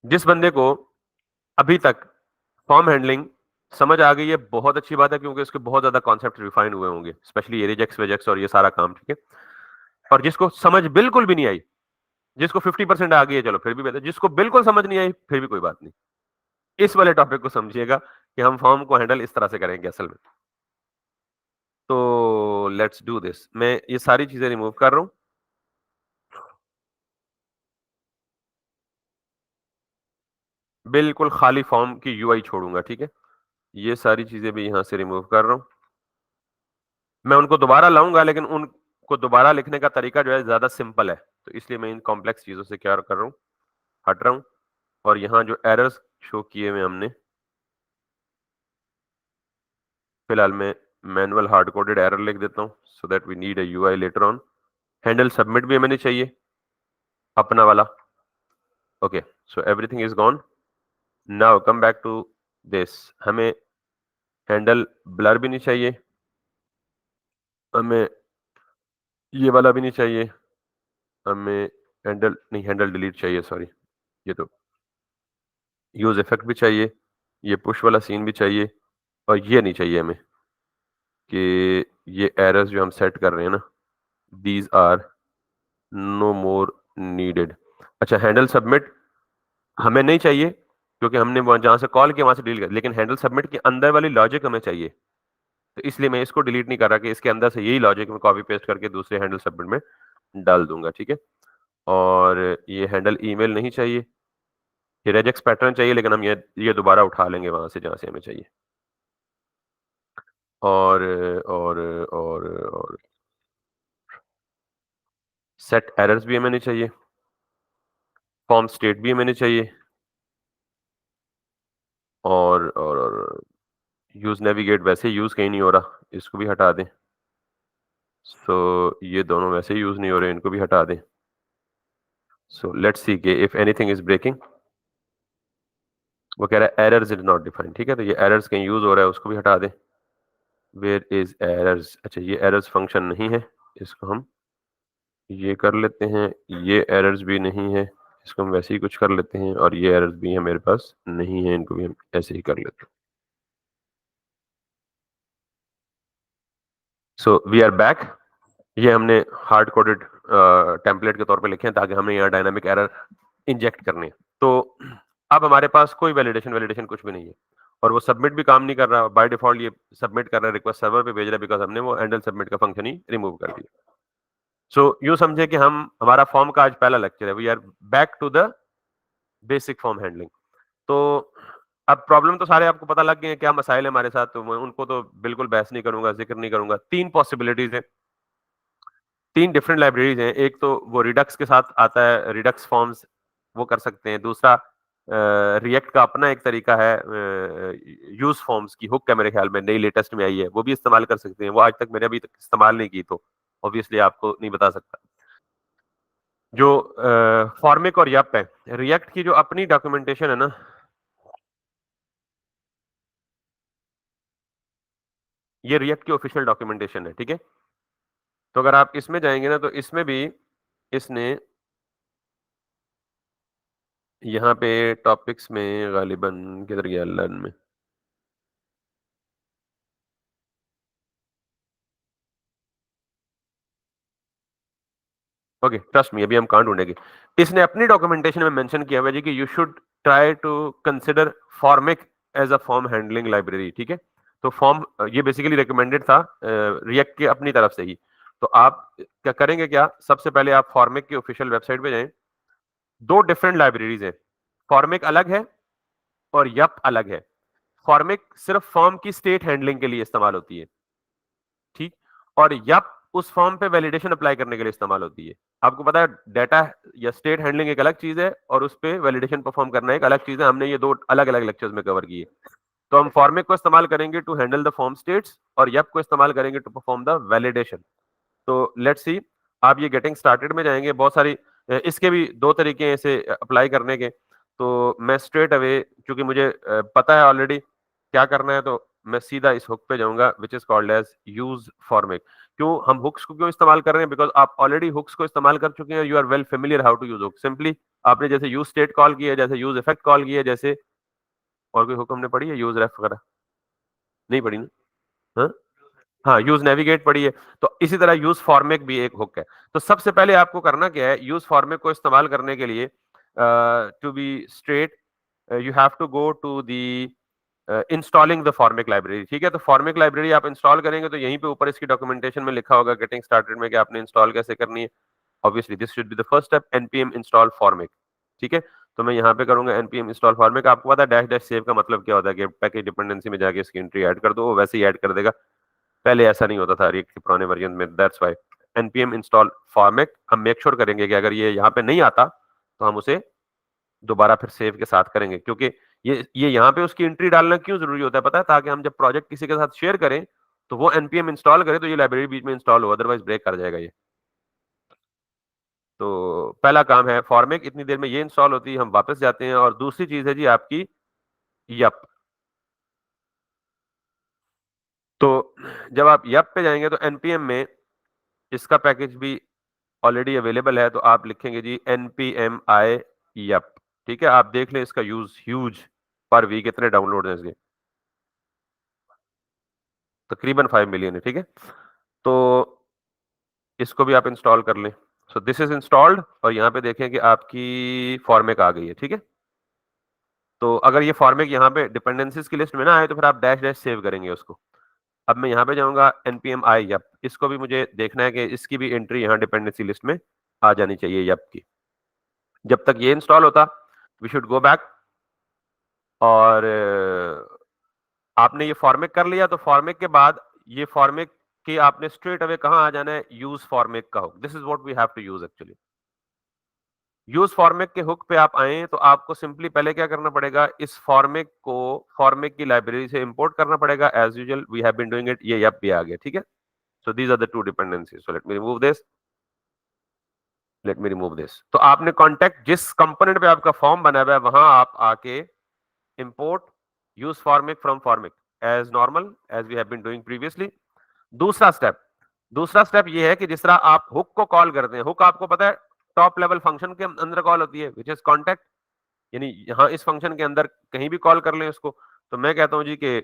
जिस बंदे को अभी तक फॉर्म हैंडलिंग समझ आ गई है, बहुत अच्छी बात है, क्योंकि उसके बहुत ज़्यादा कॉन्सेप्ट रिफाइन हुए होंगे, स्पेशली ये रिजेक्ट्स वेजेक्ट्स और ये सारा काम, ठीक है? और जिसको समझ बिल्कुल भी नहीं आई, जिसको 50% आ गई है, चलो फिर भी बेहतर, जिसको बिल्कुल समझ नहीं आई, फिर भी कोई बात नहीं। इस वाले टॉपिक को समझिएगा कि हम फॉर्म को हैंडल इस तरह से करेंगे असल में। तो लेट्स डू दिस। मैं ये सारी चीज़ें रिमूव कर रहा हूँ। बिल्कुल खाली फॉर्म की यूआई छोड़ूँगा, ठीक है? ये सारी चीज़ें भी यहाँ से रिमूव कर रहा हूँ। मैं उनको दोबारा लाऊँगा, लेकिन उनको दोबारा लिखने का तरीका जो है ज़्यादा सिंपल है। तो इसलिए मैं इन कॉम्प्लेक्स चीज़ों से क्या कर रहा हूँ, हट रहा हूँ और यहाँ जो एरर्स शो किए हुए हमने, फिलहाल मैं मैनुअल हार्ड कोडेड एरर लिख देता हूँ, so that we need a UI letter on. Handle submit भी हमें नहीं चाहिए, अपना वाला। Okay, so everything is gone. Now come back to this. हमें हैंडल ब्लर भी नहीं चाहिए, हमें ये वाला भी नहीं चाहिए, हमें हैंडल नहीं, हैंडल डिलीट चाहिए, सॉरी। ये तो यूज़ इफेक्ट भी चाहिए, ये पुश वाला सीन भी चाहिए, और ये नहीं चाहिए हमें कि ये एरर्स जो हम सेट कर रहे हैं ना, these are no more needed. अच्छा, हैंडल सबमिट हमें नहीं चाहिए, क्योंकि हमने वहाँ जहाँ से कॉल किया वहाँ से डिलीट कर, लेकिन हैंडल सबमिट के अंदर वाली लॉजिक हमें चाहिए। तो इसलिए मैं इसको डिलीट नहीं कर रहा, कि इसके अंदर से यही लॉजिक मैं कॉपी पेस्ट करके दूसरे हैंडल सबमिट में डाल दूंगा, ठीक है? और ये हैंडल ईमेल नहीं चाहिए, ये रेजेक्स पैटर्न चाहिए, लेकिन हम ये दोबारा उठा लेंगे वहां से जहां से हमें चाहिए। और और और सेट एरर्स भी हमें नहीं चाहिए, फॉर्म स्टेट भी हमें नहीं चाहिए, और यूज नेविगेट वैसे यूज कहीं नहीं हो रहा, इसको भी हटा दें। सो ये दोनों वैसे यूज नहीं हो रहे, इनको भी हटा दें। सो लेट्स सी के इफ एनीथिंग इज ब्रेकिंग। वो कह रहा है एरर्स इज नॉट डिफाइंड, ठीक है? तो ये एरर्स कहीं यूज हो रहा है, उसको भी हटा दें। Where is errors? अच्छा, ये एरर्स फंक्शन नहीं है, इसको हम ये कर लेते हैं। ये एरर्स भी नहीं है, इसको हम वैसे ही कुछ कर लेते हैं, और ये एरर्स भी है मेरे पास नहीं है, इनको भी हम ऐसे ही कर लेते हैं। So we are back. ये हमने हार्ड कोडेड टेम्पलेट के तौर पे लिखे हैं, ताकि हमें यहाँ डायनामिक एरर इंजेक्ट करने हैं। तो अब हमारे पास कोई वैलिडेशन वैलिडेशन कुछ भी नहीं है, और वो सबमिट भी काम नहीं कर रहा। बाय डिफॉल्ट ये सबमिट कर रहा है, रिक्वेस्ट सर्वर पे भेज रहा है, बिकॉज हमने वो हैंडल सबमिट का फंक्शन ही रिमूव कर दिया। सो यूं समझे कि हम हमारा फॉर्म का आज पहला लेक्चर है। We are back to the basic form handling. तो अब प्रॉब्लम तो सारे आपको पता लग गए हैं, क्या मसाइल है हमारे साथ, तो मैं उनको तो बिल्कुल बहस नहीं करूंगा, जिक्र नहीं करूंगा। तीन पॉसिबिलिटीज हैं, तीन डिफरेंट लाइब्रेरीज हैं। एक तो वो रिडक्स के साथ आता है, रिडक्स फॉर्म्स, वो कर सकते हैं। दूसरा रिएक्ट का अपना एक तरीका है, यूज फॉर्म्स की हुक है, मेरे ख्याल में नई लेटेस्ट में आई है, वो भी इस्तेमाल कर सकते हैं। वो आज तक मैंने अभी तक इस्तेमाल नहीं की, तो ऑब्वियसली आपको नहीं बता सकता। जो फॉर्मिक और यप है, रिएक्ट की जो अपनी डॉक्यूमेंटेशन है ना, ये रिएक्ट की ऑफिशियल डॉक्यूमेंटेशन है, ठीक है? तो अगर आप इसमें जाएंगे ना, तो इसमें भी इसने यहाँ पे टॉपिक्स में गालिबन किधर गया, लर्न में, ओके ट्रस्ट मी, अभी हम कहाँ ढूंढेंगे। इसने अपनी डॉक्यूमेंटेशन में मेंशन किया हुआ है जी कि you should try to consider Formik as a form handling library, ठीक है? तो फॉर्म ये बेसिकली रिकमेंडेड था रिएक्ट की अपनी तरफ से ही। तो आप क्या करेंगे, क्या सबसे पहले आप फॉर्मिक की ऑफिशियल वेबसाइट पे जाएं। दो डिफरेंट लाइब्रेरीज हैं, फॉर्मिक अलग है और यप अलग है। फॉर्मिक सिर्फ फॉर्म की स्टेट हैंडलिंग के लिए इस्तेमाल होती है, ठीक? और यप उस फॉर्म पे वैलिडेशन अप्लाई करने के लिए इस्तेमाल होती है। आपको पता है, डाटा या स्टेट हैंडलिंग एक अलग चीज है, और उस पे वैलिडेशन परफॉर्म करना एक अलग चीज है। हमने ये दो अलग अलग लेक्चर्स में कवर किए। तो हम फॉर्मिक को इस्तेमाल करेंगे to handle the form states, और यप को इस्तेमाल करेंगे टू परफॉर्म द वैलिडेशन। तो लेट्स सी, आप ये गेटिंग स्टार्टेड में जाएंगे, बहुत सारी इसके भी दो तरीके हैं इसे अप्लाई करने के। तो मैं स्ट्रेट अवे, क्योंकि मुझे पता है ऑलरेडी क्या करना है, तो मैं सीधा इस हुक पे जाऊंगा, which is called as use Formik. क्यों हम हुक्स को क्यों इस्तेमाल कर रहे हैं? बिकॉज़ आप ऑलरेडी हुक्स को इस्तेमाल कर चुके हैं, you are well familiar how to use hook. Simply आपने जैसे यूज़ स्टेट कॉल की है, जैसे यूज़ इफेक्ट कॉल की है, जैसे और कोई हुक हमने पढ़ी है यूज़ रेफ वगैरह? नहीं पढ़ी ना? हाँ? हाँ, यूज़ नेविगेट पढ़ी है। तो इसी तरह यूज़ फॉर्मेट भी एक हुक है। तो सबसे पहले आपको करना क्या है, यूज़ फॉर्मेट को इस्तेमाल करने के लिए to be straight you have to go to the installing the format library. ठीक है? तो फॉर्मेट लाइब्रेरी आप इंस्टॉल करेंगे तो यहीं पे ऊपर इसकी डॉक्यूमेंटेशन में लिखा होगा गेटिंग स्टार्टेड में कि आपने इंस्टॉल कैसे करनी है। Obviously this should be the first step npm install format. ठीक है? तो मैं यहाँ पे करूँगा npm इंस्टॉल फॉर्मेट। आपको पता है डैश डैश सेव का मतलब क्या होता है कि पैकेज डिपेंडेंसी में जाके इसकी एंट्री ऐड कर दो, वो वैसे ही ऐड कर देगा। पहले ऐसा नहीं होता था रिएक्ट के पुराने वर्जन में, that's why npm install format. हम मेक श्योर करेंगे कि अगर ये यहाँ पे नहीं आता तो हम उसे दोबारा फिर सेव के साथ करेंगे, क्योंकि ये यहाँ पे उसकी एंट्री डालना क्यों जरूरी होता है पता है? ताकि हम जब प्रोजेक्ट किसी के साथ शेयर करें तो वो npm इंस्टॉल करे तो ये लाइब्रेरी बीच में इंस्टॉल हो, अदरवाइज ब्रेक कर जाएगा ये। तो पहला काम है फॉर्मेट, इतनी देर में ये इंस्टॉल होती है, हम वापस जाते हैं। और दूसरी चीज है जी आपकी यप। तो जब आप यप पे जाएंगे तो npm में इसका पैकेज भी ऑलरेडी अवेलेबल है, तो आप लिखेंगे जी npm i yep। ठीक है? आप देख लें इसका यूज ह्यूज, पर वीक कितने डाउनलोड हैं इसके? तकरीबन 5 मिलियन है। ठीक है? तो इसको भी आप इंस्टॉल कर लें। सो दिस इज इंस्टॉल्ड और यहाँ पे देखें कि आपकी फॉर्मेट आ गई है। ठीक है? तो अगर ये फॉर्मेट यहाँ पे डिपेंडेंसीज की लिस्ट में ना आए तो फिर आप डैश डैश सेव करेंगे उसको। अब मैं यहाँ पे जाऊंगा npm i yep, इसको भी मुझे देखना है कि इसकी भी एंट्री यहाँ डिपेंडेंसी लिस्ट में आ जानी चाहिए yep की। जब तक ये इंस्टॉल होता वी शुड गो बैक। और आपने ये फॉर्मेट कर लिया तो फॉर्मेट के बाद ये फॉर्मेट के आपने स्ट्रेट अवे कहाँ आ जाना है? यूज फॉर्मेट का hook. This is what we have to use actually. Use format के हुक पे आप आए तो आपको सिंपली पहले क्या करना पड़ेगा? इस फॉर्मेट को फॉर्मेट की लाइब्रेरी से इंपोर्ट करना पड़ेगा। As usual we have been doing it. ये yep भी आ गया। ठीक है? So these are the two dependencies. So let me remove this, let me remove this. तो आपने कॉन्टेक्ट जिस कंपोनेंट पे आपका फॉर्म बना हुआ है वहां आप आके import use format from format as normal as we have been doing previously. दूसरा स्टेप ये है कि जिस तरह आप हुक को कॉल करते हैं, हुक आपको पता है टॉप लेवल फंक्शन के अंदर कॉल होती है विच इज कॉन्टेक्ट। यानी यहां इस फंक्शन के अंदर कहीं भी कॉल कर लें उसको। तो मैं कहता हूं जी कि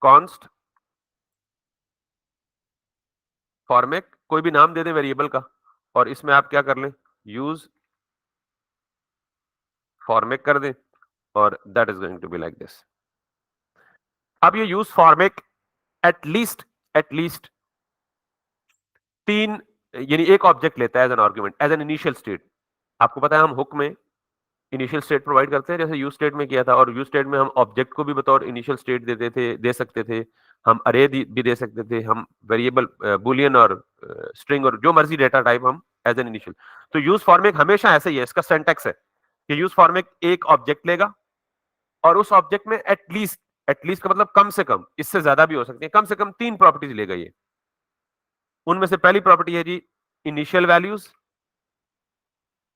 कॉन्स्ट फॉर्मेट, कोई भी नाम दे दें वेरिएबल का, और इसमें आप क्या कर लें? यूज फॉर्मेट कर दें और that is going to be like this. अब ये यूज फॉर्मेट एटलीस्ट तीन, यानी एक ऑब्जेक्ट लेता है as an argument, as an initial state. आपको पता है हम हुक में इनिशियल स्टेट प्रोवाइड करते हैं, जैसे यूज स्टेट में किया था। और यूज स्टेट में हम ऑब्जेक्ट को भी बतौर इनिशियल स्टेट देते थे, दे सकते थे। हम अरे भी दे सकते थे, हम वेरिएबल बुलियन और स्ट्रिंग और जो मर्जी डेटा टाइप हम एज एन इनिशियल। तो यूज फॉर्मेट हमेशा ऐसे ही है, इसका सिंटैक्स है कि यूज फॉर्मेट एक ऑब्जेक्ट लेगा और उस ऑब्जेक्ट में एटलीस्ट का मतलब कम से कम, इससे ज्यादा भी हो सकती है, कम से कम तीन प्रॉपर्टीज लेगा ये। उनमें से पहली प्रॉपर्टी है जी इनिशियल वैल्यूज।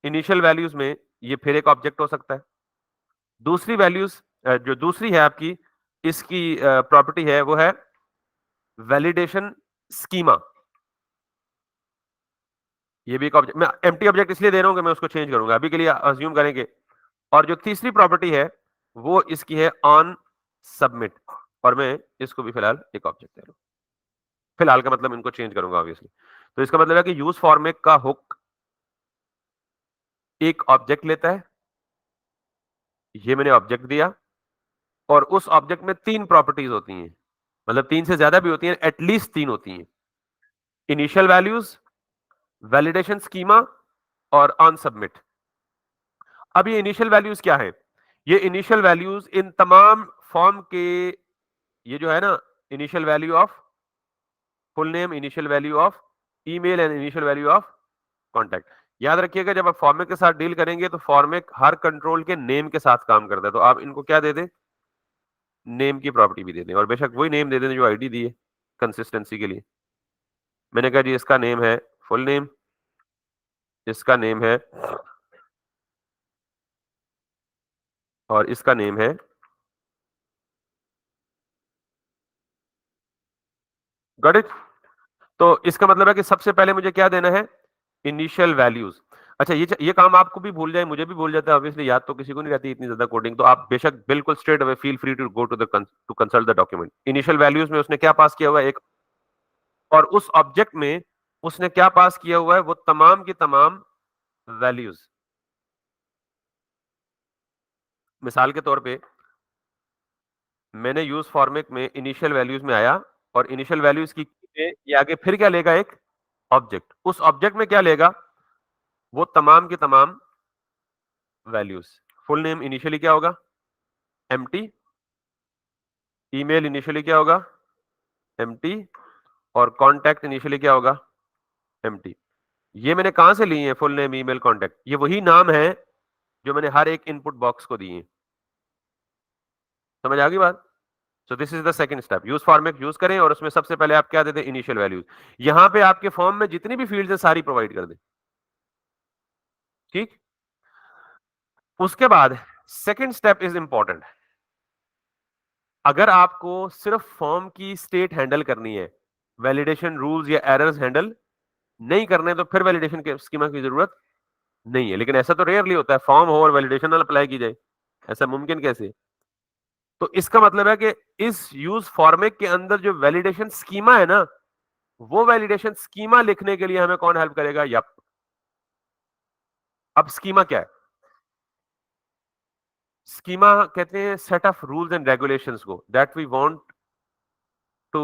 इनिशियल वैल्यूज में ये फिर एक ऑब्जेक्ट हो सकता है। दूसरी वैल्यूज जो दूसरी है आपकी, इसकी प्रॉपर्टी है वो है वैलिडेशन स्कीमा। ये भी एक ऑब्जेक्ट, मैं एम्प्टी ऑब्जेक्ट इसलिए दे रहा हूं कि मैं उसको चेंज करूंगा, अभी के लिए अज्यूम करेंगे। और जो तीसरी प्रॉपर्टी है वो इसकी है ऑन सबमिट, और मैं इसको भी फिलहाल एक ऑब्जेक्ट दे रहा हूं। फिलहाल का मतलब इनको चेंज करूंगा ऑब्वियसली। तो इसका मतलब है कि यूज फॉर्मेट का हुक एक ऑब्जेक्ट लेता है, ये मैंने ऑब्जेक्ट दिया, और उस ऑब्जेक्ट में तीन प्रॉपर्टीज होती हैं, मतलब तीन से ज्यादा भी होती हैं, एटलीस्ट तीन होती हैं। इनिशियल वैल्यूज, वैलिडेशन स्कीमा और ऑन सबमिट। अब ये इनिशियल वैल्यूज क्या है? ये इनिशियल वैल्यूज इन तमाम फॉर्म के, ये जो है ना, initial value of full name, initial value of email and initial value of contact. याद रखिएगा जब आप फॉर्मेट के साथ डील करेंगे तो फॉर्मेट हर कंट्रोल के नेम के साथ काम करता है, तो आप इनको क्या दे दें? नेम की प्रॉपर्टी भी दे दें, और बेशक वही नेम दे दें जो आईडी दी है कंसिस्टेंसी के लिए। मैंने कहा जी इसका नेम है फुल नेम, इसका नेम है, और इसका नेम है, गॉट इट? तो इसका मतलब है कि सबसे पहले मुझे क्या देना है? Initial values. अच्छा, ये काम आपको भी भूल जाए, मुझे भी भूल जाता है, ऑब्वियसली याद तो किसी को नहीं रहती इतनी ज्यादा कोडिंग, तो आप बेशक बिल्कुल straight away feel free to go to consult the document. Initial values में उसने क्या पास किया हुआ है? एक, और उस ऑब्जेक्ट में उसने क्या पास किया हुआ है? वो तमाम की तमाम वैल्यूज। मिसाल के तौर पे मैंने यूज फॉर्मेट में इनिशियल वैल्यूज में आया, और इनिशियल वैल्यूज की में ये आगे फिर क्या लेगा? एक ऑब्जेक्ट। उस ऑब्जेक्ट में क्या लेगा? वो तमाम की तमाम वैल्यूज। फुल नेम इनिशियली क्या होगा? एम्प्टी। ईमेल इनिशियली क्या होगा? एम्प्टी। और कॉन्टैक्ट इनिशियली क्या होगा? एम्प्टी। ये मैंने कहां से लिए हैं? फुल नेम, ईमेल, कॉन्टैक्ट, ये वही नाम है जो मैंने हर एक इनपुट बॉक्स को दिए हैं। समझ आ गई बात? So this is the second step. Use format use करें और उसमें सबसे पहले आप क्या देते हैं? Initial values. यहां पे आपके फॉर्म में जितनी भी फील्ड्स है सारी प्रोवाइड कर दें। ठीक। उसके बाद सेकंड स्टेप इज इंपॉर्टेंट। अगर आपको सिर्फ फॉर्म की स्टेट हैंडल करनी है, वैलिडेशन रूल्स या एरर्स हैंडल नहीं करने, तो फिर वैलिडेशन के स्कीमा की जरूरत नहीं है। लेकिन ऐसा तो रेयरली होता है, फॉर्म हो और वैलिडेशन ना अप्लाई की जाए, ऐसा मुमकिन कैसे? तो इसका मतलब है कि इस यूज फॉर्मेट के अंदर जो वैलिडेशन स्कीमा है ना, वो वैलिडेशन स्कीमा लिखने के लिए हमें कौन हेल्प करेगा? यप। अब स्कीमा क्या है? स्कीमा कहते हैं set of rules and regulations को that we want to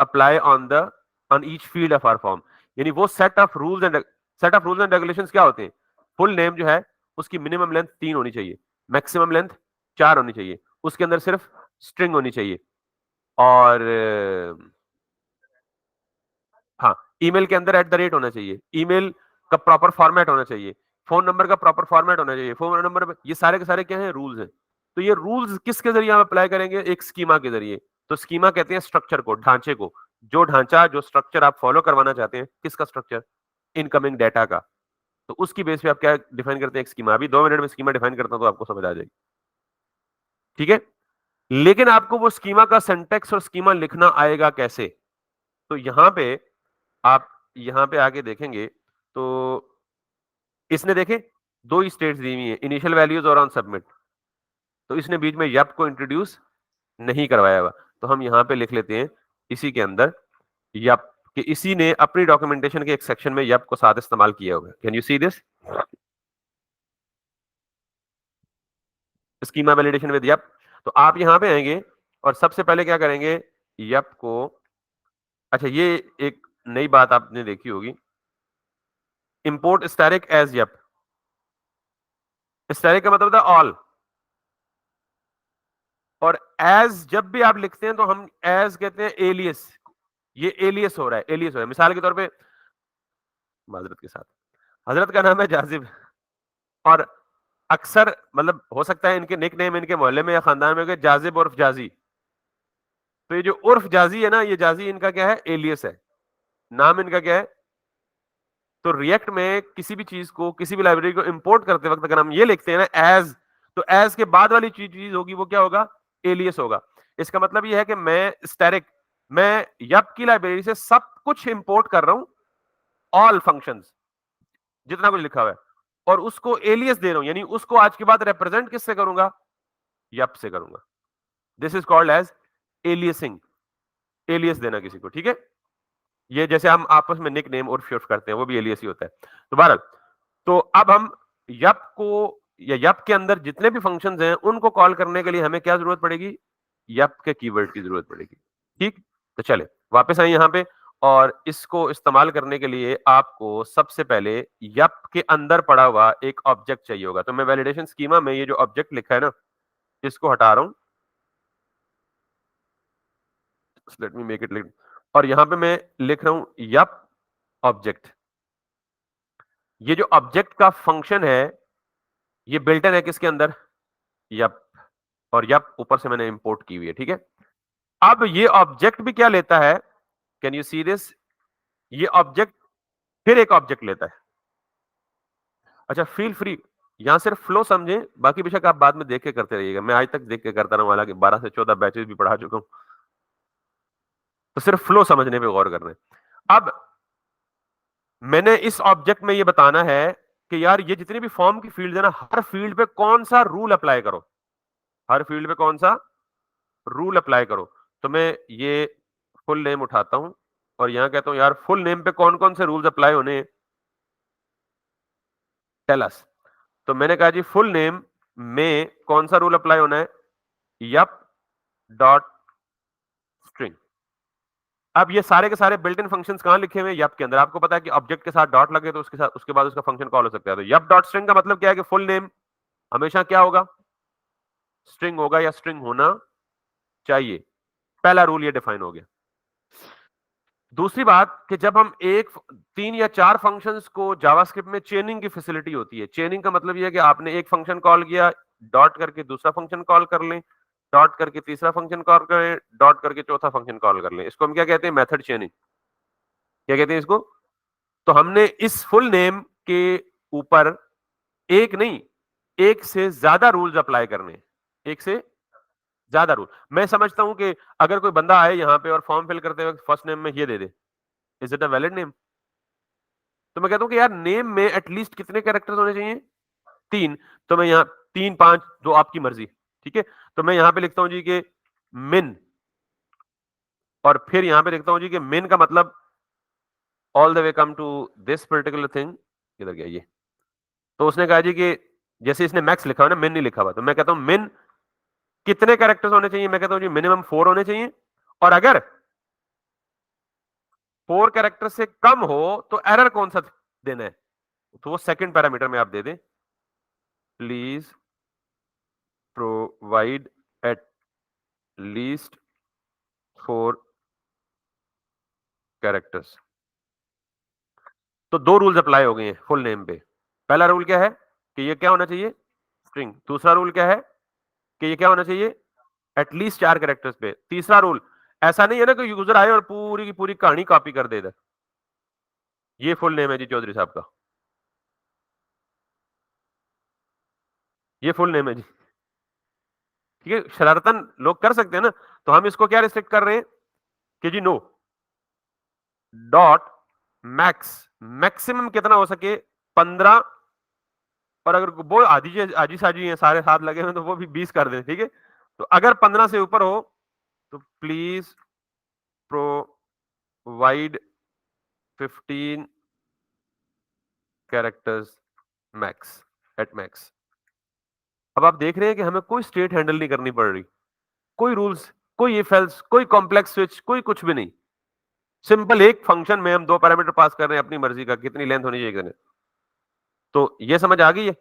apply on each field of our form. यानी वो set of rules and regulations क्या होते हैं? फुल नेम जो है उसकी मिनिमम लेंथ 3 होनी चाहिए, मैक्सिमम लेंथ 4 होनी चाहिए, उसके अंदर सिर्फ स्ट्रिंग होनी चाहिए, और हाँ, ईमेल के अंदर @ होना चाहिए, ईमेल का प्रॉपर फॉर्मेट होना चाहिए, फोन नंबर का प्रॉपर फॉर्मेट होना चाहिए, फोन नंबर पे, ये सारे के सारे क्या है? रूल्स हैं। तो ये रूल्स किसके जरिए हम अप्लाई करेंगे? एक स्कीमा के जरिए। तो स्कीमा कहते हैं स्ट्रक्चर को, ढांचे को। जो ढांचा, जो स्ट्रक्चर आप फॉलो करवाना चाहते हैं, किसका स्ट्रक्चर? इनकमिंग डेटा का। तो उसकी बेस पे आप क्या डिफाइन करते हैं? एक स्कीमा। अभी 2 मिनट में स्कीमा डिफाइन करता हूं तो आपको समझ आ जाएगी। ठीक है। लेकिन आपको वो स्कीमा का सिंटैक्स और स्कीमा लिखना आएगा कैसे? तो यहां पे आप यहां पे आके देखेंगे तो इसने देखे 2 ही स्टेट्स दी हुई है, इनिशियल वैल्यूज और ऑन सबमिट। तो इसने बीच में यप को इंट्रोड्यूस नहीं करवाया हुआ। तो हम यहां पे लिख लेते हैं इसी के अंदर यप, कि इसी ने अपनी डॉक्यूमेंटेशन के एक सेक्शन में यप को साथ इस्तेमाल किया हुआ है। Can you see this? Schema validation with Yup. तो आप यहां पे आएंगे और सबसे पहले क्या करेंगे? यप को, अच्छा ये एक नई बात आपने देखी होगी, import static as Yup. Static का मतलब था ऑल, और एज जब भी आप लिखते हैं तो हम एज कहते हैं एलियस। ये एलियस हो रहा है, एलियस हो रहा है। मिसाल के तौर पे माजरत के साथ, हजरत का नाम है जाजिब, और अक्सर मतलब हो सकता है इनके निक नेम इनके मोहल्ले में या खानदान में हो गए जाजिब उर्फ जाजी। तो ये जो उर्फ जाजी है ना, ये जाजी इनका क्या है? एलियस है, नाम इनका क्या है? तो रिएक्ट में किसी भी चीज को, किसी भी लाइब्रेरी को इंपोर्ट करते वक्त अगर हम ये लिखते हैं ना एज, तो एज के बाद वाली चीज होगी वो क्या होगा? एलियस होगा। इसका मतलब ये है कि मैं यप की लाइब्रेरी से सब कुछ इंपोर्ट कर रहा हूं, ऑल फंक्शंस, जितना कुछ लिखा हुआ है, और उसको एलियस दे रहा हूं, यानी उसको आज के बाद रिप्रेजेंट किससे करूंगा? यप से करूंगा। This is called as aliasing, alias देना किसी को। ठीक है। ये जैसे हम आपस में निक नेम और शिफ्ट करते हैं, वो भी एलियस ही होता है। तो बहरहाल, तो अब हम यप को, या यप के अंदर जितने भी फंक्शंस हैं उनको कॉल करने के लिए हमें क्या जरूरत पड़ेगी? यप के कीवर्ड की जरूरत पड़ेगी। ठीक। तो चले वापस आए यहां पे, और इसको इस्तेमाल करने के लिए आपको सबसे पहले यप के अंदर पड़ा हुआ एक ऑब्जेक्ट चाहिए होगा। तो मैं वैलिडेशन स्कीमा में ये जो ऑब्जेक्ट लिखा है ना, इसको हटा रहा हूं। Let me make it lit, और यहां पे मैं लिख रहा हूं यप ऑब्जेक्ट। ये जो ऑब्जेक्ट का फंक्शन है, ये बिल्टन है किसके अंदर? यप। और यप ऊपर से मैंने इंपोर्ट की हुई है। ठीक है। अब ये ऑब्जेक्ट भी क्या लेता है? Can you see this? ये ऑब्जेक्ट फिर एक ऑब्जेक्ट लेता है। अच्छा, फील फ्री, यहां सिर्फ फ्लो समझें, बाकी बेशक आप बाद में देख के करते रहिएगा। मैं आज तक देख के करता रहा हूं, हालांकि 12 से 14 बैचेस भी पढ़ा चुका हूं। तो सिर्फ फ्लो समझने पे गौर करना है। अब मैंने इस ऑब्जेक्ट में ये बताना है कि यार ये जितनी भी फॉर्म की फील्ड है ना, हर फील्ड पे कौन सा रूल अप्लाई करो, हर फील्ड पे कौन सा रूल अप्लाई करो। तो मैं ये फुल नेम उठाता हूं और यहां कहता हूं यार फुल नेम पे कौन कौन से रूल्स अप्लाई होने, टेल अस। तो मैंने कहा जी फुल नेम में कौन सा रूल अप्लाई होना है, यप डॉट स्ट्रिंग। अब ये सारे के सारे बिल्ट इन फंक्शंस कहां लिखे हुए हैं, यप के अंदर। आपको पता है कि ऑब्जेक्ट के साथ डॉट लगे तो उसके साथ उसके बाद उसका फंक्शन कॉल हो सकता है। तो यप डॉट स्ट्रिंग का मतलब क्या है कि फुल नेम हमेशा क्या होगा, स्ट्रिंग होगा या स्ट्रिंग होना चाहिए। पहला रूल ये डिफाइन हो गया। दूसरी बात कि जब हम एक 3 या 4 फंक्शंस को जावास्क्रिप्ट में चेनिंग की फैसिलिटी होती है। चेनिंग का मतलब ये है कि आपने एक फंक्शन कॉल किया, डॉट करके दूसरा फंक्शन कॉल कर लें, डॉट करके तीसरा फंक्शन कॉल करें, डॉट करके चौथा फंक्शन कॉल कर लें। इसको हम क्या कहते हैं, मेथड चेनिंग। क्या कहते हैं इसको? तो हमने इस फुल नेम के ऊपर एक नहीं, एक से ज्यादा रूल्स अप्लाई करने हैं। एक से ज्यादा रूल। मैं समझता हूं कि अगर कोई बंदा आए यहां पे और फॉर्म फिल करते वक्त फर्स्ट नेम में ये दे दे, is it a valid name? तो मैं कहता हूं कि यार नेम में एटलीस्ट कितने कैरेक्टर्स होने चाहिए, 3। तो मैं यहां 3 5 जो आपकी मर्जी, ठीक है। तो मैं यहां पे लिखता हूं जी कि मिन, और फिर यहां पे लिखता हूं जी कि मिन का मतलब all the way come to this particular thing. किधर गया ये? तो उसने कहा जी कि जैसे इसने मैक्स लिखा हुआ है ना, मिन नहीं लिखा हुआ, तो मैं कहता हूं मिन कितने कैरेक्टर्स होने चाहिए? मैं कहता हूं जी मिनिमम 4 होने चाहिए, और अगर 4 कैरेक्टर से कम हो तो एरर कौन सा देना है, तो वो सेकंड पैरामीटर में आप दे दें, please provide at least 4 characters. तो 2 रूल्स अप्लाई हो गए हैं फुल नेम पे। पहला रूल क्या है कि ये क्या होना चाहिए, स्ट्रिंग। दूसरा रूल क्या है कि ये क्या होना चाहिए, एटलीस्ट 4 कैरेक्टर्स पे। तीसरा रूल, ऐसा नहीं है ना कि यूजर आए और पूरी की पूरी कहानी कॉपी कर दे इधर। ये फुल नेम है जी चौधरी साहब का, ये फुल नेम है जी, ठीक है। शरारतन लोग कर सकते हैं ना, तो हम इसको क्या रिस्ट्रिक्ट कर रहे हैं कि जी नो डॉट मैक्स, मैक्सिमम कितना हो सके 15, और अगर वो आजी साजी हैं सारे साथ लगे हुए तो वो भी 20 कर दें, ठीक है। तो अगर 15 से ऊपर हो तो please provide 15 characters max, at max. अब आप देख रहे हैं कि हमें कोई स्टेट हैंडल नहीं करनी पड़ रही, कोई रूल्स, कोई इफ एल्स, कोई कॉम्प्लेक्स स्विच, कोई कुछ भी नहीं। सिंपल एक फंक्शन में हम 2 पैरामीटर पास कर रहे हैं अपनी मर्जी का, कितनी लेंथ होनी चाहिए। तो ये समझ आ गई है।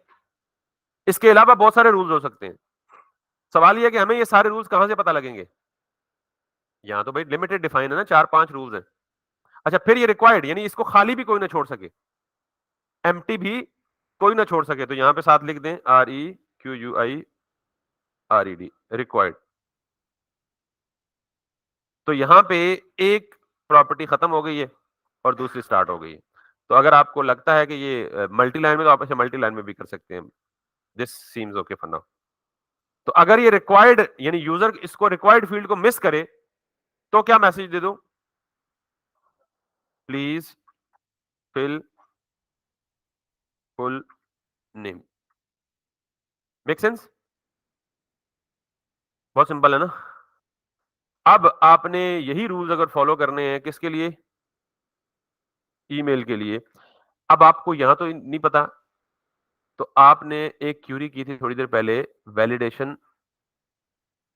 इसके अलावा बहुत सारे रूल्स हो सकते हैं। सवाल ये है कि हमें ये सारे रूल्स कहां से पता लगेंगे। यहां तो भाई लिमिटेड डिफाइन है ना, 4 5 रूल्स हैं। अच्छा, फिर ये रिक्वायर्ड, यानी इसको खाली भी कोई ना छोड़ सके, एम्प्टी भी कोई ना छोड़ सके। तो यहां पे साथ लिख दें REQUIRED, रिक्वायर्ड। तो यहां पे एक प्रॉपर्टी खत्म हो गई है और दूसरी स्टार्ट हो गई है। तो अगर आपको लगता है कि ये मल्टी लाइन में, तो आप इसे मल्टी लाइन में भी कर सकते हैं। This seems okay for now. तो अगर ये रिक्वायर्ड, यानी यूजर इसको रिक्वायर्ड फील्ड को मिस करे, तो क्या मैसेज दे दूं, please fill full name. Make sense? बहुत सिंपल है ना। अब आपने यही रूल्स अगर फॉलो करने हैं किसके लिए, ईमेल के लिए। अब आपको यहां तो नहीं पता, तो आपने एक क्यूरी की थी थोड़ी देर पहले, वैलिडेशन,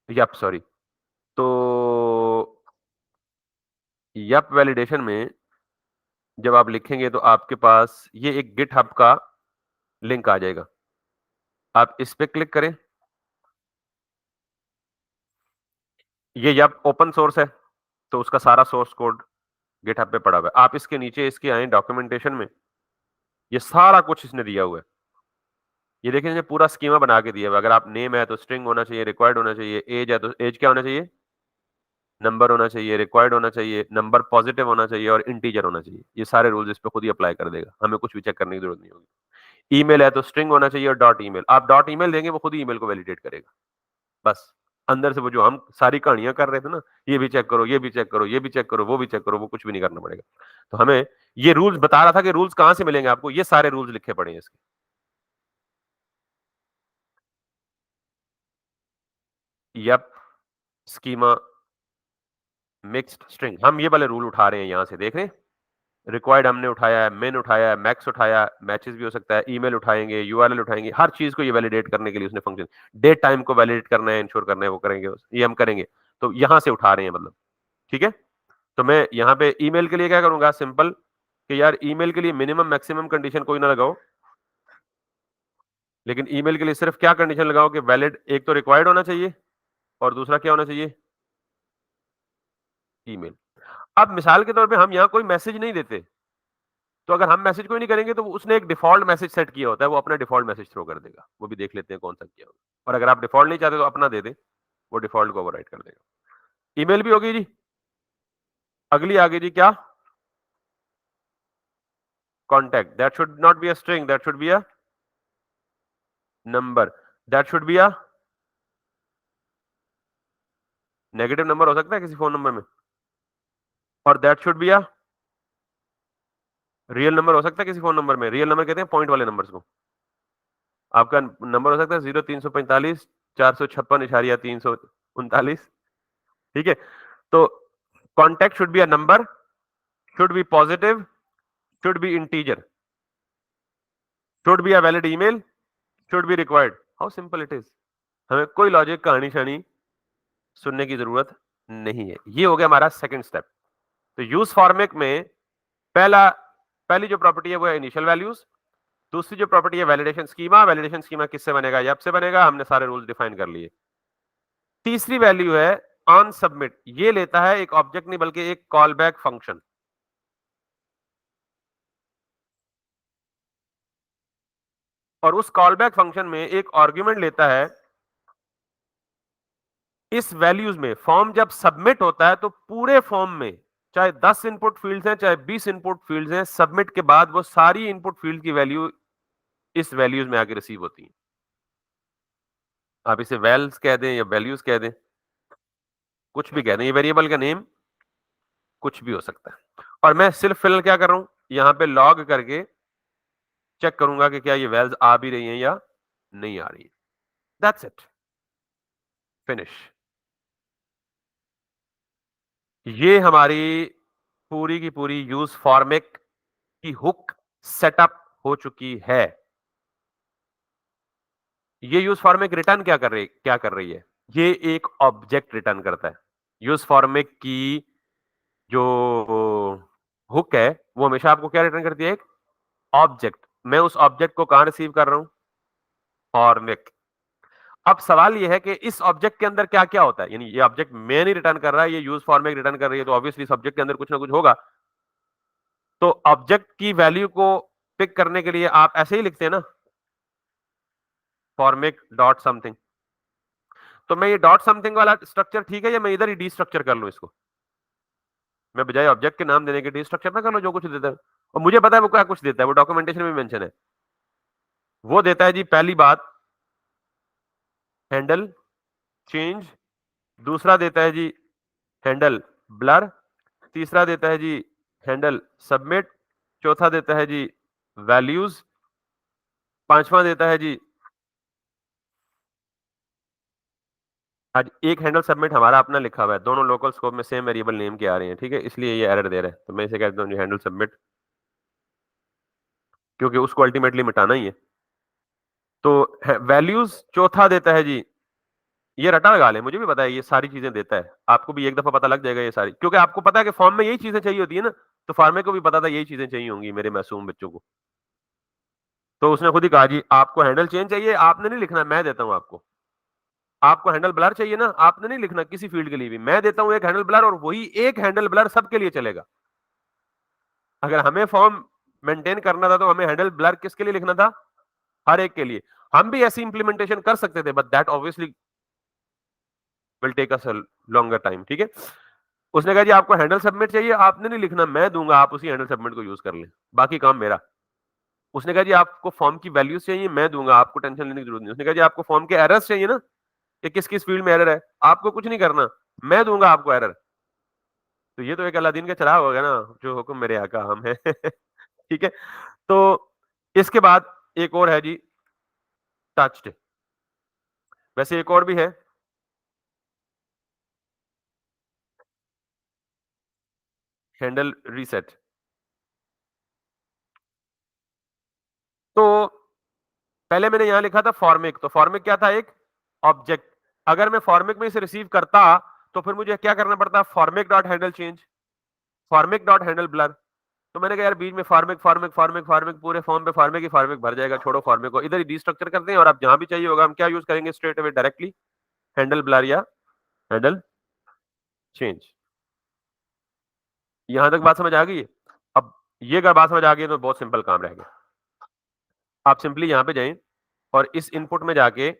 यप सॉरी। तो यप वैलिडेशन में जब आप लिखेंगे तो आपके पास ये एक गिटहब का लिंक आ जाएगा। आप इस पे क्लिक करें। ये यप ओपन सोर्स है, तो उसका सारा सोर्स कोड गिटहब पे पड़ा हुआ है। आप इसके नीचे इसके आए डॉक्यूमेंटेशन में, ये सारा कुछ इसने दिया हुआ है। ये देखिए इसने पूरा स्कीमा बना के दिया हुआ है। अगर आप नेम है तो स्ट्रिंग होना चाहिए, रिक्वायर्ड होना चाहिए। एज है तो एज क्या होना चाहिए, नंबर होना चाहिए, रिक्वायर्ड होना चाहिए, नंबर पॉजिटिव होना चाहिए, और इंटीजर होना चाहिए। ये सारे रूल्स इस पे खुद ही अप्लाई कर देगा, हमें कुछ भी चेक करने की जरूरत नहीं होगी। ईमेल है तो स्ट्रिंग होना चाहिए और डॉट ईमेल। आप डॉट ईमेल देंगे वो खुद ही ईमेल को वैलिडेट करेगा, बस। अंदर से वो जो हम सारी कहानियां कर रहे थे ना, ये भी चेक करो, ये भी चेक करो, ये भी चेक करो, वो भी चेक करो, वो कुछ भी नहीं करना पड़ेगा। तो हमें ये रूल्स बता रहा था कि रूल्स कहां से मिलेंगे आपको, ये सारे रूल्स लिखे पड़े हैं इसके। यप, स्कीमा, मिक्स्ड स्ट्रिंग, हम ये वाले रूल उठा रहे हैं यहां से, देख रहे हैं? रिक्वायर्ड हमने उठाया है, मिन उठाया है, मैक्स उठाया, मैचेस भी हो सकता है, ईमेल उठाएंगे, यूआरएल उठाएंगे, हर चीज को ये वैलिडेट करने के लिए उसने फंक्शन, डेट टाइम को वैलिडेट करना है, इंश्योर करना है, वो करेंगे, ये हम करेंगे। तो यहां से उठा रहे हैं मतलब, ठीक है? तो मैं यहाँ पे ईमेल के लिए क्या करूंगा, सिंपल, कि यार ईमेल के लिए मिनिमम मैक्सिमम कंडीशन कोई ना लगाओ, लेकिन ईमेल के लिए सिर्फ क्या कंडीशन लगाओ कि वैलिड, एक तो रिक्वायर्ड होना चाहिए और दूसरा क्या होना चाहिए, ईमेल। अब मिसाल के तौर पे हम यहाँ कोई मैसेज नहीं देते, तो अगर हम मैसेज कोई नहीं करेंगे तो उसने एक डिफॉल्ट मैसेज सेट किया होता है, वो अपना डिफॉल्ट मैसेज थ्रो कर देगा, वो भी देख लेते हैं कौन सा किया होगा। और अगर आप डिफॉल्ट नहीं चाहते तो अपना दे दे, वो डिफॉल्ट को ओवरराइट कर देगा। ईमेल भी होगी जी। अगली आगे जी क्या, contact, that should not be a string, that should be a number, that should be a negative number हो सकता है किसी फोन नंबर में, और that should be a real number हो सकता है किसी फोन नंबर में। रियल नंबर कहते हैं पॉइंट वाले नंबर्स को। आपका नंबर हो सकता है 0 345 456 339, ठीक है? तो contact should be a number, should be positive, should be integer, should be a valid email, should be required. How simple it is. हमें कोई लॉजिक कहानी शानी सुनने की जरूरत नहीं है। ये हो गया हमारा सेकंड स्टेप। तो यूज फॉर्मेट में पहला पहली जो प्रॉपर्टी है वो है इनिशियल वैल्यूज। दूसरी जो प्रॉपर्टी है वैलिडेशन स्कीमा। वैलिडेशन स्कीमा किससे बनेगा, यप से बनेगा, हमने सारे रूल्स डिफाइन कर लिए। तीसरी वैल्यू है ऑन सबमिट, ये लेता है एक ऑब्जेक्ट नहीं बल्कि एक कॉल बैक फंक्शन, और उस कॉल बैक फंक्शन में एक आर्ग्यूमेंट लेता है। इस वैल्यूज में फॉर्म जब सबमिट होता है तो पूरे फॉर्म में चाहे 10 इनपुट फील्ड्स हैं चाहे 20 इनपुट फील्ड्स हैं, सबमिट के बाद वो सारी इनपुट फील्ड की वैल्यू इस वैल्यूज में आके रिसीव होती है। आप इसे वैल्स कह दें या वैल्यूज कह दें, कुछ भी कह दें, ये वेरिएबल का नेम कुछ भी हो सकता है। और मैं सिर्फ फिलहाल क्या कर रहा हूं, यहां पे लॉग करके चेक करूंगा कि क्या ये वैल्स आ भी रही हैं या नहीं आ रही है। That's it, finish. ये हमारी पूरी की पूरी यूज फॉर्मेट की हुक सेटअप हो चुकी है। ये यूज फॉर्मेट रिटर्न क्या कर रही है, ये एक ऑब्जेक्ट रिटर्न करता है। यूज फॉर्मेट की जो हुक है वो हमेशा आपको क्या रिटर्न करती है, एक ऑब्जेक्ट। मैं उस ऑब्जेक्ट को कहां रिसीव कर रहा हूं, फॉर्मेट। अब सवाल ये है कि इस ऑब्जेक्ट के अंदर क्या क्या होता है, यानी ये ऑब्जेक्ट मैं नहीं रिटर्न कर रहा है, ये यूज फॉर्मेट रिटर्न कर रही है, तो ऑब्वियसली इस ऑब्जेक्ट के अंदर कुछ ना कुछ होगा। तो ऑब्जेक्ट की वैल्यू को पिक करने के लिए आप ऐसे ही लिखते हैं ना, फॉर्मेट डॉट समथिंग। तो मैं ये डॉट समथिंग वाला स्ट्रक्चर ठीक है, या मैं इधर ही डी स्ट्रक्चर कर लूं इसको, मैं बजाय ऑब्जेक्ट के नाम देने के डी स्ट्रक्चर ना कर लो, जो कुछ देता है। और मुझे पता है वो क्या कुछ देता है, वो डॉक्यूमेंटेशन में मेंशन है। वो देता है जी, पहली बात हैंडल चेंज, दूसरा देता है जी हैंडल ब्लर, तीसरा देता है जी हैंडल सबमिट, चौथा देता है जी वैल्यूज, पांचवा देता है जी, आज एक हैंडल सबमिट हमारा अपना लिखा हुआ है, दोनों लोकल स्कोप में सेम वेरिएबल नेम के आ रहे हैं, ठीक है, इसलिए ये एरर दे रहा है। तो मैं इसे कहता हूँ हैंडल सबमिट, क्योंकि उसको अल्टीमेटली मिटाना ही है। तो वैल्यूज चौथा देता है जी, ये रटा लगा ले, मुझे भी पता है ये सारी चीजें देता है, आपको भी एक दफा पता लग जाएगा ये सारी, क्योंकि आपको पता है कि फॉर्म में यही चीजें चाहिए होती है ना। तो फार्मे को भी पता था यही चीजें चाहिए होंगी मेरे मासूम बच्चों को। तो उसने खुद ही कहा जी आपको हैंडल चेंज चाहिए, आपने नहीं लिखना, मैं देता हूं आपको। आपको हैंडल ब्लर चाहिए ना, आपने नहीं लिखना किसी फील्ड के लिए भी, मैं देता हूं एक हैंडल ब्लर, और वही एक हैंडल ब्लर सबके लिए चलेगा। अगर हमें फॉर्म मेंटेन करना था तो हमें हैंडल ब्लर किसके लिए लिखना था, हर एक के लिए। हम भी ऐसी इंप्लीमेंटेशन कर सकते थे, but that obviously will take us longer time, ठीक है। उसने कहा जी आपको हैंडल सबमिट चाहिए, आपने नहीं लिखना, मैं दूंगा, आप उसी हैंडल सबमिट को यूज कर लें, बाकी काम मेरा। उसने कहा जी आपको फॉर्म की वैल्यूज चाहिए, मैं दूंगा, आपको टेंशन लेने की जरूरत नहीं। उसने कहा जी आपको फॉर्म के एरर्स चाहिए ना, कि किस किस फील्ड में एरर है, आपको कुछ नहीं करना, मैं दूंगा आपको एरर। तो ये तो एक अलादीन का चिराग हो गया ना, जो हुक्म मेरे आका हम है। ठीक है, तो इसके बाद एक और है जी, टच्ड। वैसे एक और भी है, हैंडल रीसेट। तो पहले मैंने यहां लिखा था फॉर्मिक, तो फॉर्मिक क्या था, एक ऑब्जेक्ट। अगर मैं फॉर्मिक में इसे रिसीव करता तो फिर मुझे क्या करना पड़ता, formic dot handle change, formic dot handle blur. तो मैंने कहा यार बीच में फार्मिक फार्मिक फार्मिक फार्मिक पूरे फॉर्म पे फार्मिक ही फार्मिक भर जाएगा, छोड़ो फार्मिक को, इधर ही डिस्ट्रक्चर करते हैं और आप जहां भी चाहिए होगा हम क्या यूज करेंगे straight away directly, handle blur या हैंडल चेंज। यहां तक बात समझ आ गई है? अब ये अगर बात समझ आ गई तो बहुत सिंपल काम रह गया। आप सिंपली यहां पे जाएं और इस इनपुट में जाके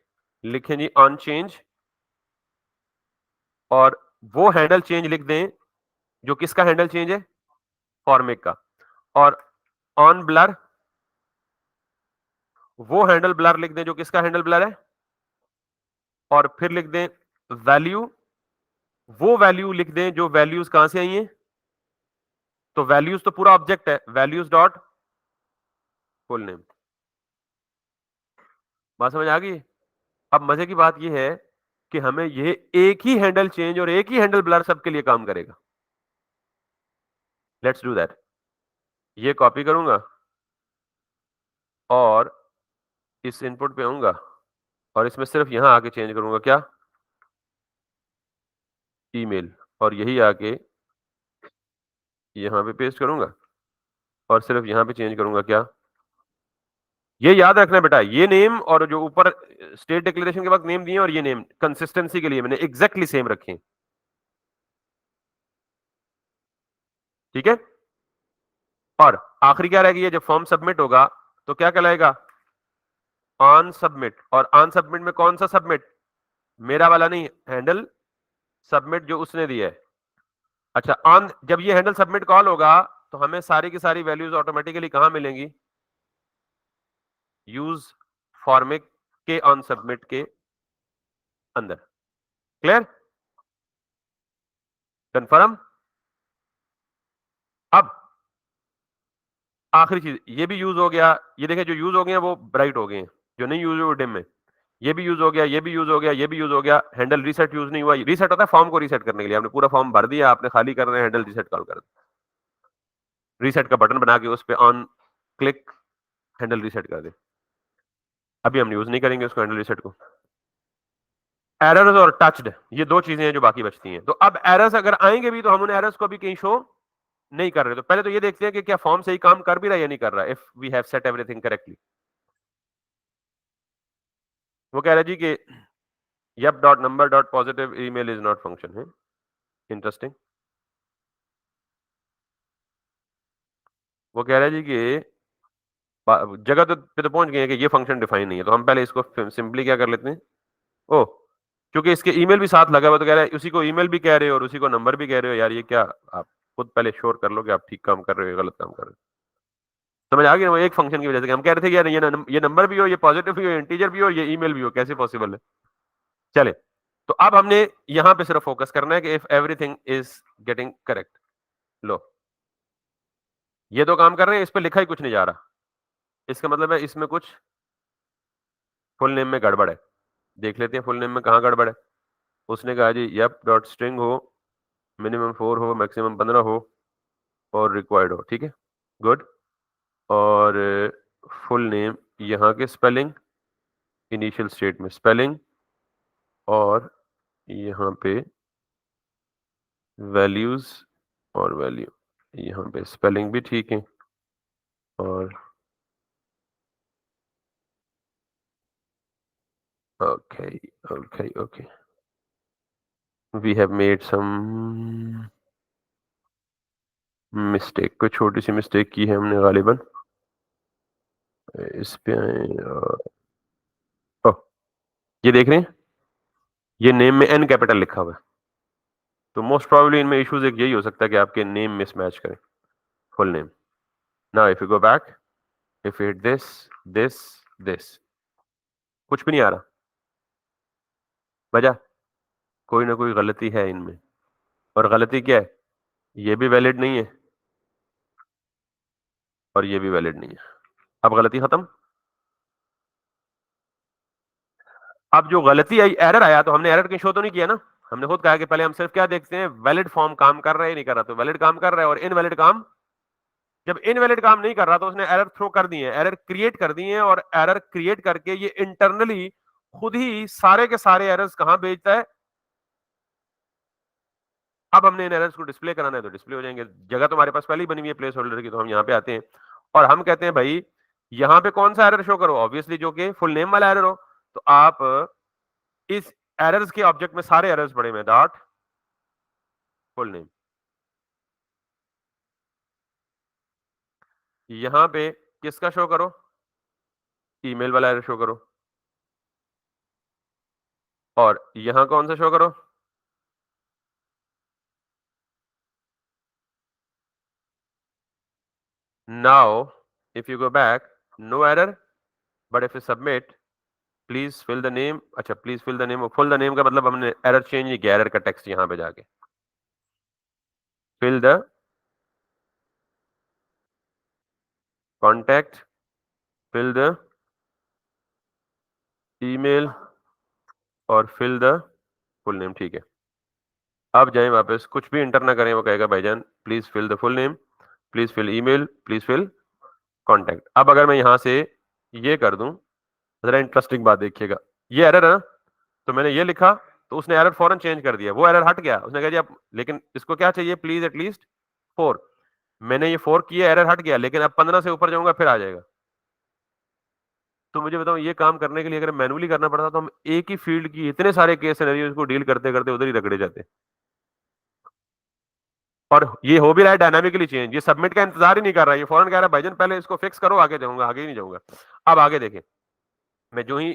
लिखें जी ऑन चेंज, और वो हैंडल चेंज लिख दें जो किसका हैंडल चेंज है, फॉर्मिक का। और ऑन ब्लर, वो हैंडल ब्लर लिख दें जो किसका हैंडल ब्लर है, और फिर लिख दें वैल्यू, वो वैल्यू लिख दें जो वैल्यूज कहां से आई हैं, तो वैल्यूज तो पूरा ऑब्जेक्ट है, वैल्यूज डॉट फुल नेम। बात समझ आ गई? अब मजे की बात यह है कि हमें ये एक ही हैंडल चेंज और एक ही हैंडल ब्लर सबके लिए काम करेगा। Let's do that. ये कॉपी करूंगा और इस इनपुट पे आऊंगा और इसमें सिर्फ यहां आके चेंज करूंगा क्या, ईमेल, और यही आके यहां पे पेस्ट करूंगा और सिर्फ यहां पे चेंज करूंगा क्या। ये याद रखना बेटा, ये नेम और जो ऊपर स्टेट डिक्लेरेशन के वक्त नेम दिए और ये नेम कंसिस्टेंसी के लिए मैंने एग्जैक्टली सेम रखे, ठीक है। और आखिरी क्या रह गई है, जब फॉर्म सबमिट होगा तो क्या कहलाएगा, ऑन सबमिट। और ऑन सबमिट में कौन सा सबमिट, मेरा वाला नहीं, हैंडल सबमिट जो उसने दिया है। अच्छा, ऑन जब ये हैंडल सबमिट कॉल होगा तो हमें सारी की सारी वैल्यूज ऑटोमेटिकली कहां मिलेंगी, यूज फॉर्मिक के ऑन सबमिट के अंदर। Clear, confirm. अब आखिरी चीज, ये भी यूज हो गया, ये देखें जो यूज हो गए हैं वो ब्राइट हो गए हैं, जो नहीं यूज हुए वो डिम में। ये भी यूज हो गया, ये भी यूज हो गया, ये भी यूज हो गया, हैंडल रीसेट यूज नहीं हुआ। रीसेट होता है फॉर्म को रीसेट करने के लिए, आपने पूरा फॉर्म भर दिया, आपने खाली कर रहे हैं, हैंडल रीसेट कॉल कर, रीसेट का बटन बना के उस पर ऑन क्लिक हैंडल रीसेट कर दे। अभी हम यूज नहीं करेंगे उसको, हैंडल रीसेट को। एरर्स और टच्ड, ये दो चीजें हैं जो बाकी बचती हैं। तो अब एरर्स अगर आएंगे भी तो हम उन एरर्स को भी कहीं शो नहीं कर रहे। तो पहले तो ये देखते हैं कि क्या फॉर्म सही काम कर भी रहा है या नहीं कर रहा, if we have set everything correctly. वो कह रहा है जी कि yep dot number dot positive email is not function है, इंटरेस्टिंग। वो कह रहा है जी कि जगह तो पे तो पहुंच गए हैं कि ये फंक्शन डिफाइन नहीं है, तो हम पहले इसको सिंपली क्या कर लेते हैं, ओ क्योंकि इसके ईमेल भी साथ लगा हुआ, तो कह रहा है उसी को ईमेल भी कह रहे हो और उसी को नंबर भी कह रहे हो, यार ये क्या, आप खुद पहले श्योर कर लो कि आप ठीक काम कर रहे हो या गलत काम कर रहे हो। समझ आ गया ना, वो एक फंक्शन की वजह से हम कह रहे थे कि यार ये नंबर भी हो, ये पॉजिटिव भी हो, इंटीजर भी हो, ये ईमेल भी हो, कैसे पॉसिबल है। चले, तो अब हमने यहां पे सिर्फ फोकस करना है कि if everything is getting correct. लो, ये तो काम कर रहे हैं, इस पे लिखा ही कुछ नहीं जा रहा, इसका मतलब है इसमें कुछ फुल नेम में गड़बड़ है। देख लेते हैं फुल नेम में कहाँ गड़बड़ है। उसने कहा जी यप डॉट स्ट्रिंग हो, मिनिमम 4 हो, मैक्सिमम 15 हो और रिक्वायर्ड हो, ठीक है, गुड। और फुल नेम यहाँ के स्पेलिंग, इनिशियल स्टेट में स्पेलिंग, और यहाँ पे वैल्यूज और वैल्यू, यहाँ पे स्पेलिंग भी ठीक है। और okay okay okay, we have made some mistake, कोई छोटी सी मिस्टेक की है हमने गालिबन। इस पे आए ओह, ये देख रहे हैं, ये नेम में एन कैपिटल लिखा हुआ है, तो मोस्ट प्रोबेबली इनमें इश्यूज एक यही हो सकता है कि आपके नेम मिसमैच करें, full name. Now if you go back, if hit this this this, कुछ भी नहीं आ रहा। वजह कोई ना कोई गलती है इनमें, और गलती क्या है? ये भी वैलिड नहीं है और ये भी वैलिड नहीं है। अब गलती खत्म। अब जो गलती आई, एरर आया, तो हमने एरर कहीं शो तो नहीं किया ना। हमने खुद कहा कि पहले हम सिर्फ क्या देखते हैं, वैलिड फॉर्म काम कर रहा है नहीं कर रहा। तो वैलिड काम कर रहा है, और इनवैलिड काम, जब इनवैलिड काम नहीं कर रहा तो उसने एरर थ्रो कर दी है, एरर क्रिएट कर दी है, और एरर क्रिएट करके ये इंटरनली खुद ही सारे के सारे एरर्स कहां भेजता है। अब हमने इन एरर्स को डिस्प्ले कराना है तो डिस्प्ले हो जाएंगे। जगह तो हमारे पास पहले ही बनी हुई है प्लेस होल्डर की, तो हम यहाँ पे आते हैं और हम कहते हैं भाई यहाँ पे कौन सा एरर शो करो, ऑब्वियसली जो कि फुल नेम वाला एरर हो। तो आप इस एरर्स के ऑब्जेक्ट में सारे एरर्स पड़े हुए, डॉट फुल नेम। यहां पे किसका शो करो, ईमेल वाला एरर शो करो, और यहां कौन सा शो करो, now if you go back, no error, but if you submit please fill the name. अच्छा, please fill the name, full the name का मतलब हमने एरर चेंज नहीं किया, एरर का टेक्स्ट यहां पे जाके fill the contact, fill the email, और फिल द फुल नेम। ठीक है, अब जाए वापस, कुछ भी इंटर ना करें, वो कहेगा भाईजान please fill the full name, please fill email, please fill contact. अब अगर मैं यहां से ये कर दूं, जरा इंटरेस्टिंग बात देखिएगा, ये एरर है ना, तो मैंने ये लिखा, तो उसने एरर फौरन चेंज कर दिया, वो एरर हट गया। उसने कहा जी अब, लेकिन इसको क्या चाहिए, प्लीज एटलीस्ट 4। मैंने ये 4 किया, एरर हट गया, लेकिन अब 15 से ऊपर जाऊंगा फिर आ जाएगा। तो मुझे बताओ, ये काम करने के लिए अगर मैनुअली करना पड़ता तो हम एक ही फील्ड की इतने सारे केस सिनेरियोज को डील करते करते उधर ही रगड़े जाते। और ये हो भी रहा है डायनामिकली चेंज, ये सबमिट का इंतजार ही नहीं कर रहा है, ये फौरन कह रहा है भाईजान पहले इसको फिक्स करो, आगे जाऊंगा, आगे ही नहीं जाऊंगा। अब आगे देखें, मैं जो ही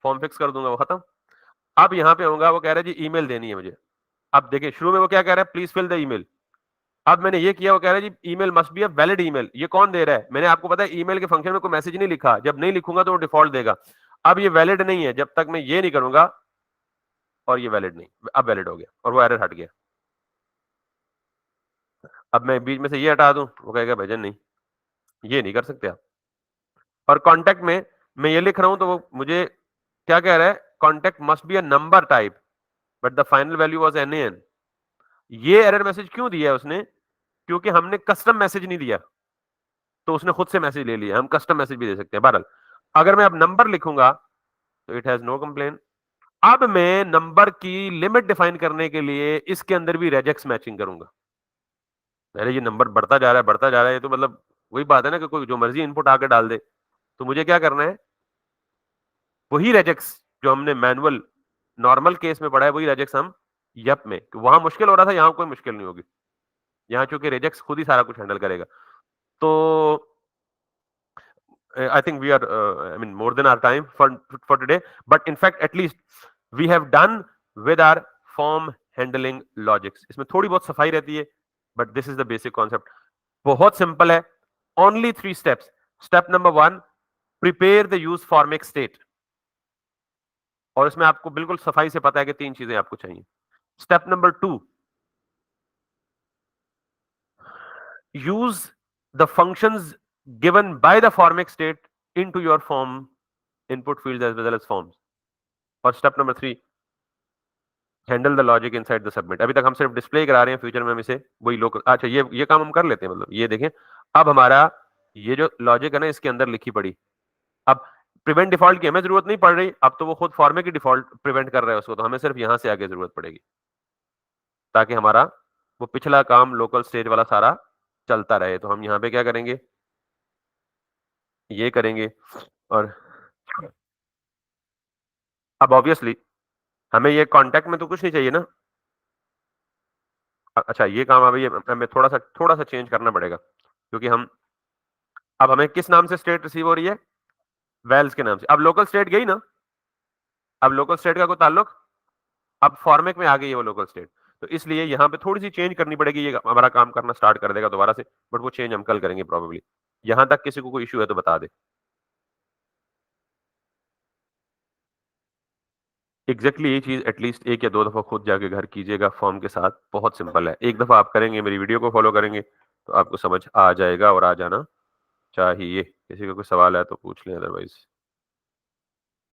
फॉर्म फिक्स कर दूंगा वो खत्म। अब यहाँ पे होगा, वो कह रहा है जी ईमेल देनी है मुझे। अब देखिए, शुरू में वो क्या कह रहा है, प्लीज फिल द ईमेल। अब मैंने ये किया, वो कह रहा है जी email must be a valid email. ये कौन दे रहा है, मैंने आपको पता है ईमेल के फंक्शन में कोई मैसेज नहीं लिखा, जब नहीं लिखूंगा तो वो डिफॉल्ट देगा। अब ये वैलिड नहीं है जब तक मैं ये नहीं करूंगा, और ये वैलिड नहीं, अब वैलिड हो गया और वो एरर हट गया। अब मैं बीच में से ये हटा दूं, वो कहेगा भाईजान नहीं, ये नहीं कर सकते आप। और कॉन्टैक्ट में मैं ये लिख रहा हूं, तो वो मुझे क्या कह रहा है, contact must be a number type, but the final value was NaN। ये एरर मैसेज क्यों दिया है उसने, क्योंकि हमने कस्टम मैसेज नहीं दिया, तो उसने खुद से मैसेज ले लिया। हम कस्टम मैसेज भी दे सकते हैं। बहरहाल, अगर मैं अब नंबर लिखूंगा तो इट हैज नो कंप्लेन। अब मैं नंबर की लिमिट डिफाइन करने के लिए इसके अंदर भी रेजेक्स मैचिंग करूंगा। अरे ये नंबर बढ़ता जा रहा है, बढ़ता जा रहा है, ये तो मतलब वही बात है ना कि कोई जो मर्जी इनपुट आके डाल दे। तो मुझे क्या करना है, वही रेजेक्स जो हमने मैनुअल नॉर्मल केस में पढ़ा है, वही रेजेक्स हम यप में, वहां मुश्किल हो रहा था, यहां कोई मुश्किल नहीं होगी। यहाँ चूंकि रेजेक्स खुद ही सारा कुछ हैंडल करेगा। तो I think we are, I mean, more than our time for today. But in fact, at least we have done with our form handling logics. इसमें थोड़ी बहुत सफाई रहती है, but this is the basic concept. बहुत simple है, only 3 steps. Step number 1, prepare the use formic state. और इसमें आपको बिल्कुल सफाई से पता है कि 3 चीजें आपको चाहिए। Step number 2, use the functions given by the formic state into your form input fields as well as forms. और step number 3, handle the logic inside the submit. अभी तक हम सिर्फ डिस्प्ले करा रहे हैं, फ्यूचर में हम इसे वही लोग, अच्छा ये काम हम कर लेते हैं। मतलब ये देखें, अब हमारा ये जो लॉजिक है ना, इसके अंदर लिखी पड़ी। अब प्रिवेंट डिफॉल्ट की हमें जरूरत नहीं पड़ रही, अब तो वो खुद फॉर्मे की डिफॉल्ट प्रिवेंट कर रहा है उसको, तो हमें सिर्फ यहां से आगे जरूरत पड़ेगी, ताकि हमारा वो पिछला काम लोकल स्टेज वाला सारा चलता रहे। तो हम यहाँ पे क्या करेंगे, ये करेंगे। और अब ऑब्वियसली हमें ये कॉन्टेक्ट में तो कुछ नहीं चाहिए ना। अच्छा, ये काम अभी हमें थोड़ा सा चेंज करना पड़ेगा, क्योंकि हम, अब हमें किस नाम से स्टेट रिसीव हो रही है, वेल्स के नाम से। अब लोकल स्टेट गई ना, अब लोकल स्टेट का कोई ताल्लुक, अब फॉर्मेट में आ गई है वो लोकल स्टेट। तो इसलिए यहाँ पे थोड़ी सी चेंज करनी पड़ेगी, ये हमारा काम करना स्टार्ट कर देगा दोबारा से, बट वो चेंज हम कल करेंगे प्रोबेबली। यहां तक किसी को कोई इश्यू है तो बता दे। एग्जैक्टली यही चीज एटलीस्ट 1 या 2 दफा खुद जाके घर कीजिएगा फॉर्म के साथ, बहुत सिंपल है। एक दफा आप करेंगे, मेरी वीडियो को फॉलो करेंगे, तो आपको समझ आ जाएगा और आ जाना चाहिए। किसी का कोई सवाल है तो पूछ लें, अदरवाइज